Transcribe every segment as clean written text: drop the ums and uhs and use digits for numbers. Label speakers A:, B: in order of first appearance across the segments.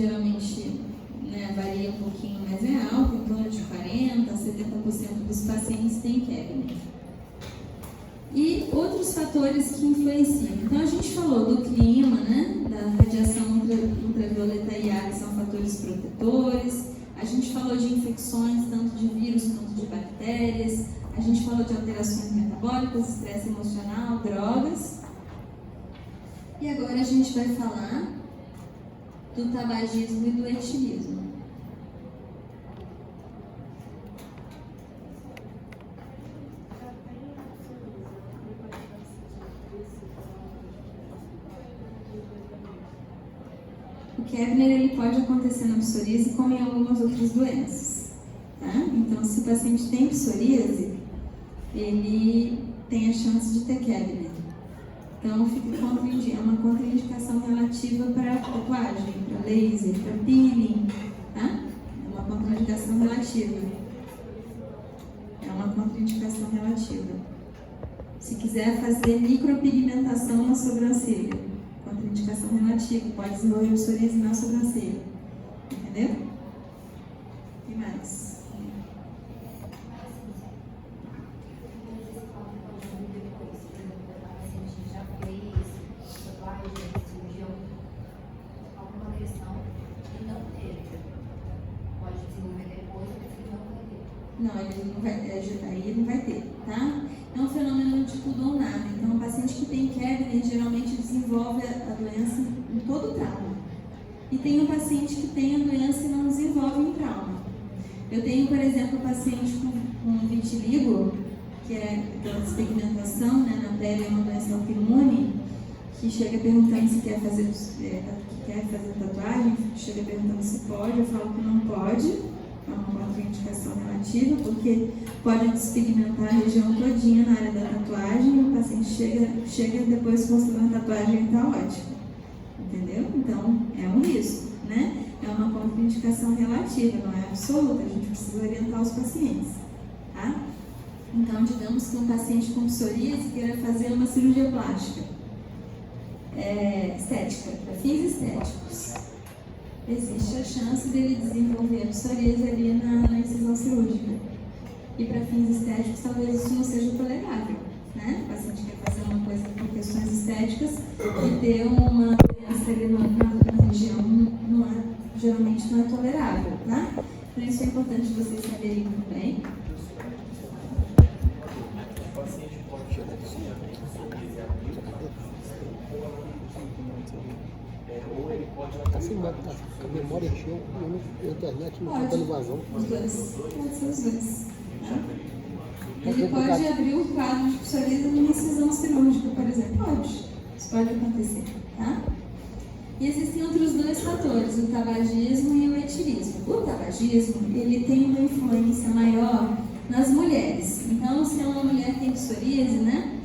A: geralmente, né, varia um pouquinho, mas é alto, em torno de 40% a 70% dos pacientes têm CABNet. E outros fatores que influenciam. Então, a gente falou do clima, né, da radiação ultravioleta IA, que são fatores protetores. A gente falou de infecções, tanto de vírus quanto de bactérias. A gente falou de alterações metabólicas, estresse emocional, drogas. E agora a gente vai falar do tabagismo e do etilismo. O CABNet ele pode acontecer na psoríase como em algumas outras doenças, tá? Então, se o paciente tem psoríase, ele tem a chance de ter CABNet. Então, é uma contraindicação relativa para tatuagem, para laser, para peeling, tá? É uma contraindicação relativa. Se quiser fazer micropigmentação na sobrancelha, contraindicação relativa, pode desenvolver psoríase na sobrancelha. Entendeu? O que mais? Não, aí não vai ter, tá? É um fenômeno de tudo ou nada. Então, o paciente que tem CABNet geralmente desenvolve a doença em todo trauma. E tem um paciente que tem a doença e não desenvolve em trauma. Eu tenho, por exemplo, um paciente com vitiligo, que é aquela despigmentação, né, na pele, é uma doença autoimune, que chega perguntando se quer fazer tatuagem, chega perguntando se pode, eu falo que não pode. É uma contraindicação relativa, porque pode despigmentar a região todinha na área da tatuagem e o paciente chega depois mostrando a tatuagem e está ótimo. Entendeu? Então, é um risco, né? É uma contraindicação relativa, não é absoluta, a gente precisa orientar os pacientes, tá? Então, digamos que um paciente com psoríase queira fazer uma cirurgia plástica, estética, para fins estéticos. Existe a chance dele desenvolver a psoríase ali na incisão cirúrgica. E para fins estéticos, talvez isso não seja tolerável, né? O paciente quer fazer uma coisa por questões estéticas e ter uma doença ali na região geralmente não é tolerável, tá? Por isso é importante vocês saberem também.
B: O paciente pode ter psoríase aguda, ou ele pode
C: assim, a memória encheu e a internet não está dando vazão.
A: Os dois. Pode ser os dois. Tá? Ele pode abrir o quadro de psoríase numa incisão cirúrgica, por exemplo. Pode. Isso pode acontecer. Tá? E existem outros dois fatores, o tabagismo e o etilismo. O tabagismo, ele tem uma influência maior nas mulheres. Então, se uma mulher tem psoríase, né?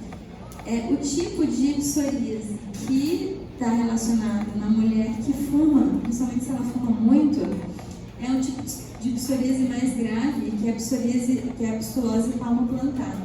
A: O tipo de psoríase que está relacionado na mulher que fuma, principalmente se ela fuma muito, é um tipo de psoríase mais grave, que é a pistulose palmoplantar.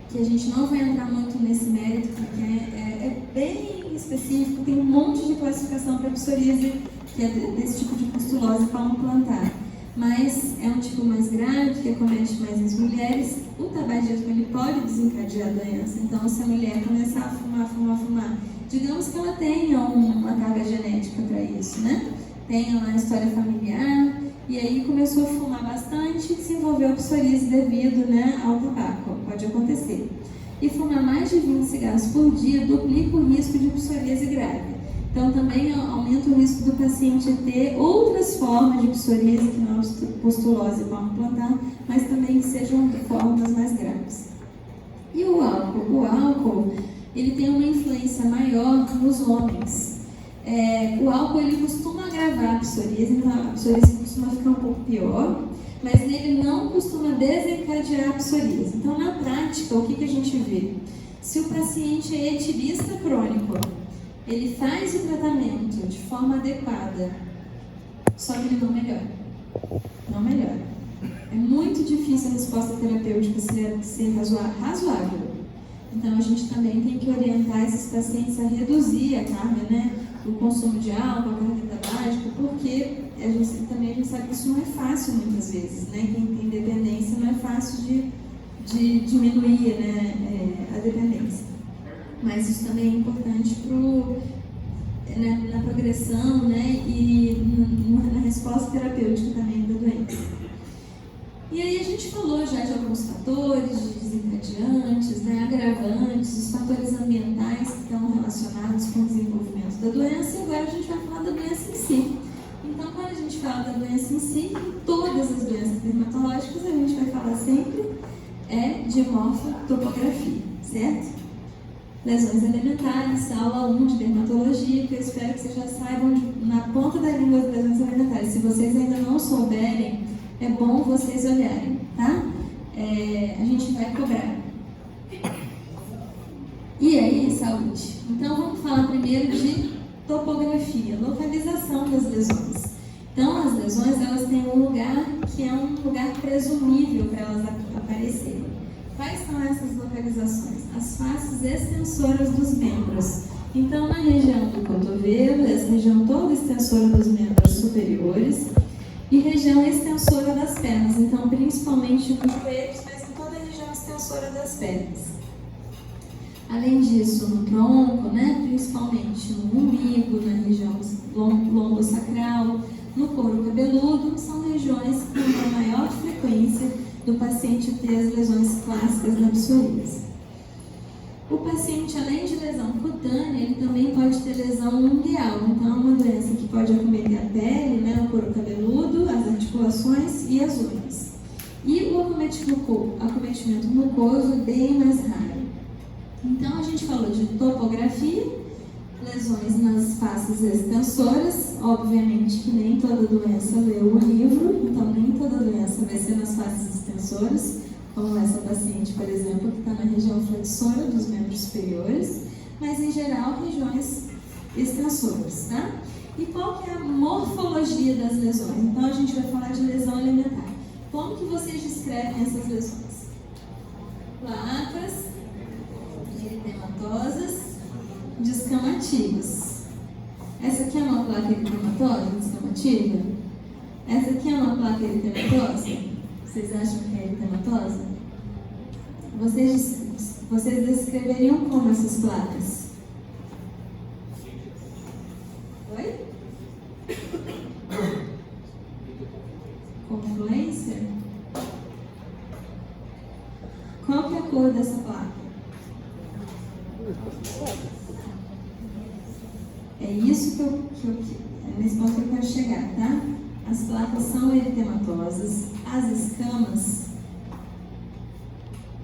A: Que a gente não vai entrar muito nesse mérito, porque é bem específico, tem um monte de classificação para psoríase, que é desse tipo de pistulose palmoplantar. Mas é um tipo mais grave, que acomete mais as mulheres. O tabagismo ele pode desencadear a doença. Então, se a mulher começar a fumar, digamos que ela tenha uma carga genética para isso, né? Tenha lá a história familiar, e aí começou a fumar bastante e desenvolveu psoríase devido, né, ao tabaco. Pode acontecer. E fumar mais de 20 cigarros por dia duplica o risco de psoríase grave. Então, também aumenta o risco do paciente ter outras formas de psoríase, que não é a pustulose palmoplantar, mas também que sejam formas mais graves. E o álcool? O álcool, ele tem uma influência maior nos homens. O álcool, ele costuma agravar a psoríase, então a psoríase costuma ficar um pouco pior, mas ele não costuma desencadear a psoríase. Então, na prática, o que a gente vê? Se o paciente é etilista crônico, ele faz o tratamento de forma adequada, só que ele não melhora. Não melhora. É muito difícil a resposta terapêutica ser razoável. Então, a gente também tem que orientar esses pacientes a reduzir a carga, né, o consumo de álcool, a carga tabágica, porque a gente sabe que isso não é fácil muitas vezes, né? Quem tem dependência não é fácil de diminuir, né, a dependência. Mas isso também é importante na progressão, né, e na resposta terapêutica também da doença. E aí a gente falou já de alguns fatores, de desencadeantes, né, agravantes, os fatores ambientais que estão relacionados com o desenvolvimento da doença, e agora a gente vai falar da doença em si. Então, quando a gente fala da doença em si, em todas as doenças dermatológicas, a gente vai falar sempre de morfotopografia, certo? Lesões elementares, aula 1 de dermatologia, que eu espero que vocês já saibam na ponta da língua das lesões elementares. Se vocês ainda não souberem, é bom vocês olharem, tá? A gente vai cobrar. E aí, saúde? Então, vamos falar primeiro de topografia, localização das lesões. Então, as lesões, elas têm um lugar que é um lugar presumível para elas aparecerem. Quais são essas localizações? As faces extensoras dos membros. Então, na região do cotovelo, essa região toda extensora dos membros superiores, e região extensora das pernas. Então, principalmente nos joelhos, mas em toda a região extensora das pernas. Além disso, no tronco, né, principalmente no umbigo, na região lombosacral, no couro cabeludo, são regiões com uma maior frequência do paciente ter as lesões clássicas da psoríase. O paciente, além de lesão cutânea, ele também pode ter lesão ungueal. Então, é uma doença que pode acometer a pele, né, o couro cabeludo, as articulações e as unhas. E o acometimento mucoso é bem mais raro. Então, a gente falou de topografia, lesões nas faces extensoras. Obviamente que nem toda doença leu o livro, então nem toda doença vai ser nas faces extensoras, como essa paciente, por exemplo, que está na região flexora dos membros superiores, mas em geral regiões extensoras, tá? E qual que é a morfologia das lesões? Então a gente vai falar de lesão elementar. Como que vocês descrevem essas lesões? Placas eritematosas, descamativas. Essa aqui é uma placa eritematosa, descamativa? Essa aqui é uma placa eritematosa? Vocês acham que é eritematosa? Vocês descreveriam como essas placas? Oi? Confluência? Qual que é a cor dessa placa? É isso que é nesse ponto que eu quero chegar, tá? As placas são eritematosas, as escamas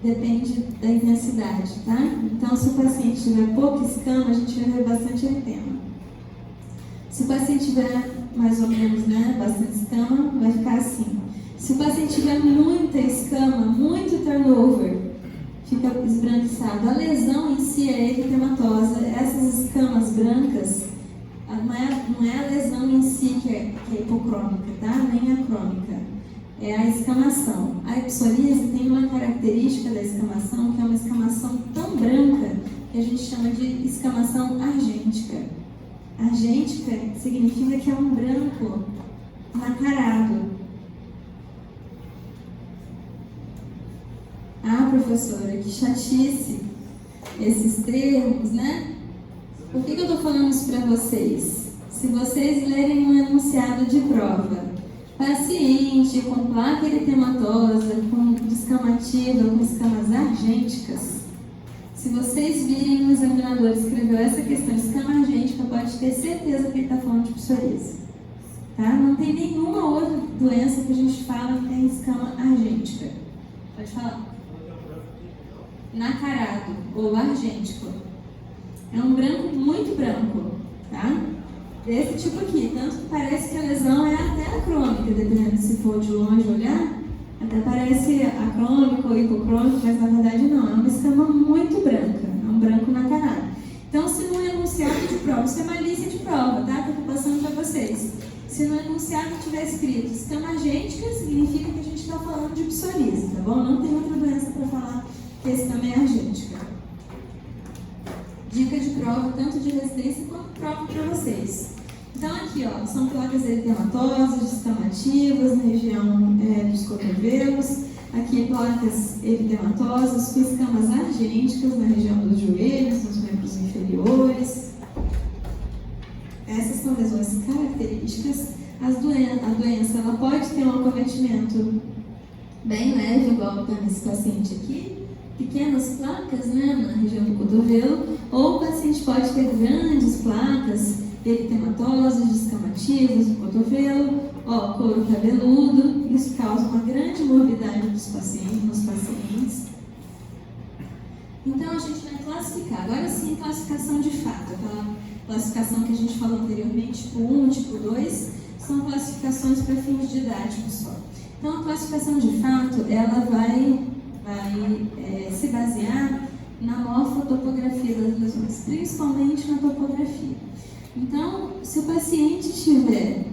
A: depende da intensidade, tá? Então, se o paciente tiver pouca escama, a gente vai ver bastante eritema. Se o paciente tiver mais ou menos, né, bastante escama, vai ficar assim. Se o paciente tiver muita escama, muito turnover, fica esbranquiçado. A lesão em si é eritematosa. Essas escamas brancas, não é a lesão em si que é hipocrômica, tá? Nem a crômica. É a escamação. A psoríase tem uma característica da escamação, que é uma escamação tão branca que a gente chama de escamação argêntica. Argêntica significa que é um branco nacarado. Ah, professora, que chatice esses termos, né? Por que eu estou falando isso para vocês? Se vocês lerem um enunciado de prova, paciente com placa eritematosa, com descamativa, com escamas argênticas, se vocês virem um examinador escreveu essa questão, escama argêntica, pode ter certeza que ele está falando de psoríase. Tá? Não tem nenhuma outra doença que a gente fala que tem escama argêntica. Pode falar. Nacarado ou argêntico. É um branco muito branco, tá? Desse tipo aqui, tanto que parece que a lesão é até acrômica, dependendo se for de longe olhar, até parece acrômico ou hipocrômico, mas na verdade não, é uma escama muito branca, é um branco nacarado. Então, se no enunciado de prova, isso é malícia de prova, tá? Que eu estou passando para vocês. Se no enunciado tiver escrito escama argêntica, significa que a gente está falando de psoríase, tá bom? Não tem outra doença para falar que a escama é argêntica. dica de prova, tanto de residência quanto prova para vocês. Então aqui, ó, são placas eritematosas, descamativas na região dos cotovelos. Aqui placas eritematosas com escamas argênticas na região dos joelhos, dos membros inferiores. Essas são lesões características. A doença ela pode ter um acometimento bem leve, igual está nesse paciente aqui, pequenas placas, né, na região do cotovelo, ou o paciente pode ter grandes placas eritematosas, descamativas no cotovelo, ó, couro cabeludo. Isso causa uma grande morbidade nos pacientes. Então a gente vai classificar, agora sim, classificação de fato, aquela classificação que a gente falou anteriormente, tipo 1, tipo 2, são classificações para fins didáticos só. Então a classificação de fato, ela vai se basear na morfotopografia das lesões, principalmente na topografia. Então, se o paciente tiver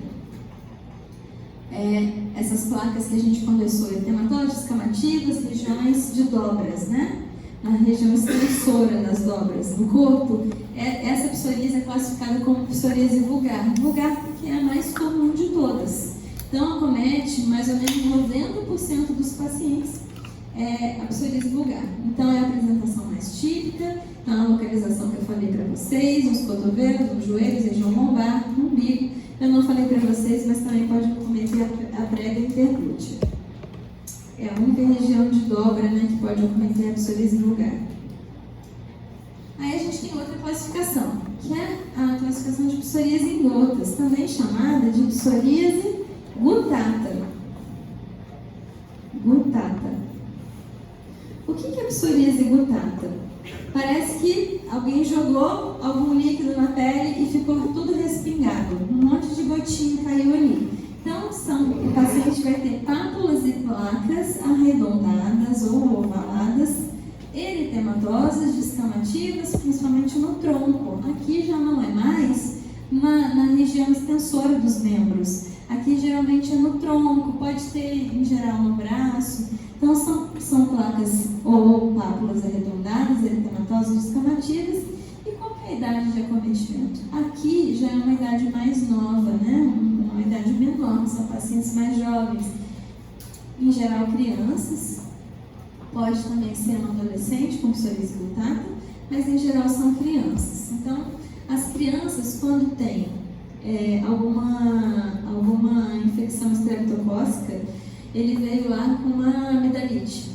A: essas placas que a gente conversou, eritematosas, descamativas, regiões de dobras, né? Na região extensora das dobras do corpo, essa psoríase é classificada como psoríase vulgar. Vulgar porque é a mais comum de todas. Então, acomete mais ou menos 90% dos pacientes a psoríase vulgar. Então, é a apresentação mais típica, então, a localização que eu falei para vocês, nos cotovelos, nos joelhos, região lombar, no umbigo. Eu não falei para vocês, mas também pode cometer a prega interglútea. É a única região de dobra, né, que pode acometer a psoríase vulgar. Aí a gente tem outra classificação, que é a classificação de psoríase em gotas, também chamada de psoríase gutata. O que é psoríase gutata? Parece que alguém jogou algum líquido na pele e ficou tudo respingado. Um monte de gotinha caiu ali. Então, o paciente vai ter pápulas e placas arredondadas ou ovaladas, eritematosas, descamativas, principalmente no tronco. Aqui já não é mais na região extensora dos membros. Aqui geralmente é no tronco, pode ter em geral no braço. Então são placas ou pápulas arredondadas, eritematosas, descamativas. E qual é a idade de acometimento? Aqui já é uma idade mais nova, né? Uma idade menor, são pacientes mais jovens. Em geral crianças, pode também ser um adolescente com psoríase gutata, mas em geral são crianças. Então, as crianças, quando têm alguma infecção estreptocócica, ele veio lá com uma amidalite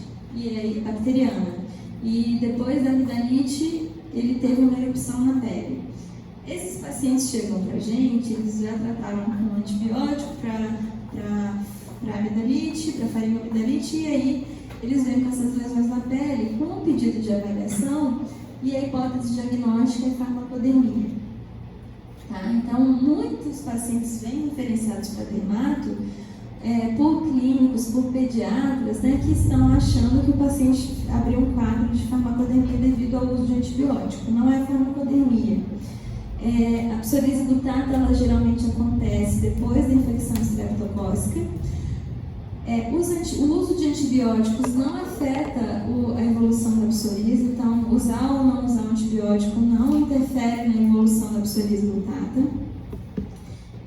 A: bacteriana. E depois da amidalite, ele teve uma erupção na pele. Esses pacientes chegam para a gente, eles já trataram com antibiótico para amidalite, para faringoamidalite, e aí eles vêm com essas lesões na pele com um pedido de avaliação e a hipótese diagnóstica é farmacodermia. Tá? Então, muitos pacientes vêm referenciados para dermato por clínicos, por pediatras, né, que estão achando que o paciente abriu um quadro de farmacodermia devido ao uso de antibiótico. Não é farmacodermia. A psoríase gutata, ela geralmente acontece depois da infecção estreptocócica. O uso de antibióticos não afeta a evolução da psoríase, então usar ou não usar um antibiótico não interfere na evolução da psoríase gutata.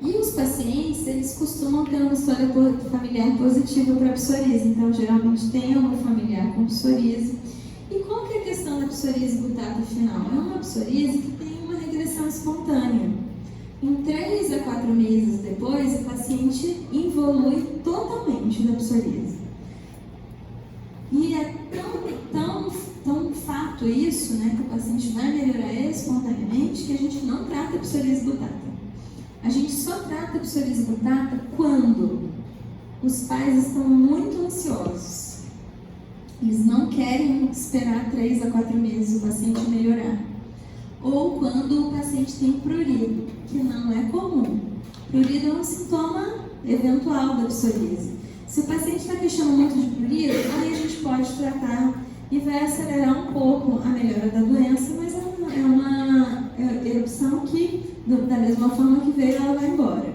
A: E os pacientes, eles costumam ter uma história familiar positiva para a psoríase, então geralmente tem algum familiar com psoríase. E qual que é a questão da psoríase gutata final? É uma psoríase que tem uma regressão espontânea. Em 3 a 4 meses depois, o paciente evolui totalmente da psoríase. E é tão fato isso, né, que o paciente vai melhorar espontaneamente, que a gente não trata a psoríase gutata. A gente só trata a psoríase gutata quando os pais estão muito ansiosos. Eles não querem esperar 3 a 4 meses o paciente melhorar. Ou quando o paciente tem prurido, que não é comum. Prurido é um sintoma eventual da psoríase. Se o paciente está queixando muito de prurido, aí a gente pode tratar e vai acelerar um pouco a melhora da doença, mas é uma erupção que, da mesma forma que veio, ela vai embora.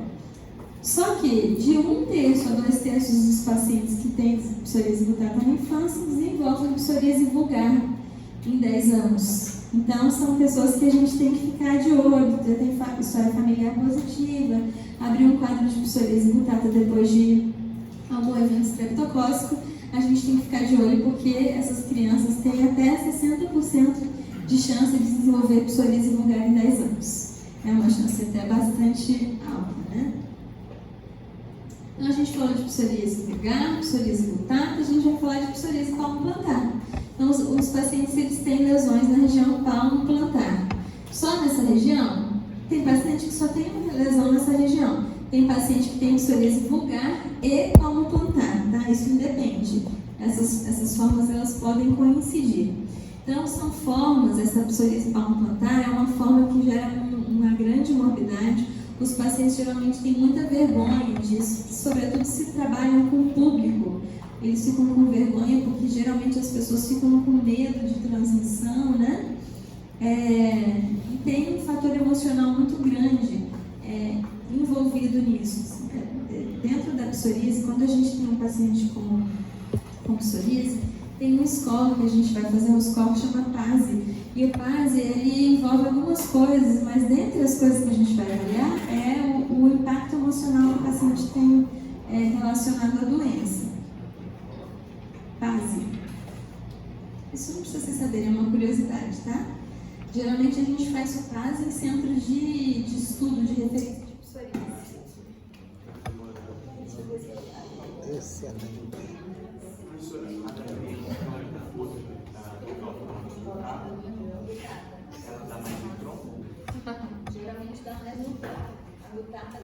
A: Só que de 1/3 a 2/3 dos pacientes que têm psoríase gutata na infância desenvolvem psoríase vulgar em 10 anos. Então, são pessoas que a gente tem que ficar de olho, tem história familiar positiva, abrir um quadro de psoríase gutata depois de algum evento estreptocócico, a gente tem que ficar de olho porque essas crianças têm até 60% de chance de desenvolver psoríase vulgar em 10 anos. É uma chance até bastante alta, né? Então, a gente falou de psoríase vulgar, psoríase gutata, a gente vai falar de psoríase palmo-plantar. Então, os pacientes eles têm lesões na região palmo-plantar. Só nessa região? Tem paciente que só tem uma lesão nessa região. Tem paciente que tem psoríase vulgar e palmo-plantar, tá? Isso independe. Essas formas elas podem coincidir. Então, são formas, essa psoríase palmo-plantar é uma forma que gera uma grande morbidade. Os pacientes geralmente têm muita vergonha disso, sobretudo se trabalham com o público. Eles ficam com vergonha porque geralmente as pessoas ficam com medo de transmissão, né? E tem um fator emocional muito grande envolvido nisso. Dentro da psoríase, quando a gente tem um paciente com psoríase, tem um score que a gente vai fazer, um score que chama PASI. E o PASI, ele envolve algumas coisas, mas dentre as coisas que a gente vai avaliar é o impacto emocional que o paciente tem relacionado à doença. PASI. Isso não precisa vocês saberem, é uma curiosidade, tá? Geralmente a gente faz o PASI em centros de estudo, de referência de psoríase.
C: Excelente.
A: Geralmente dá mais no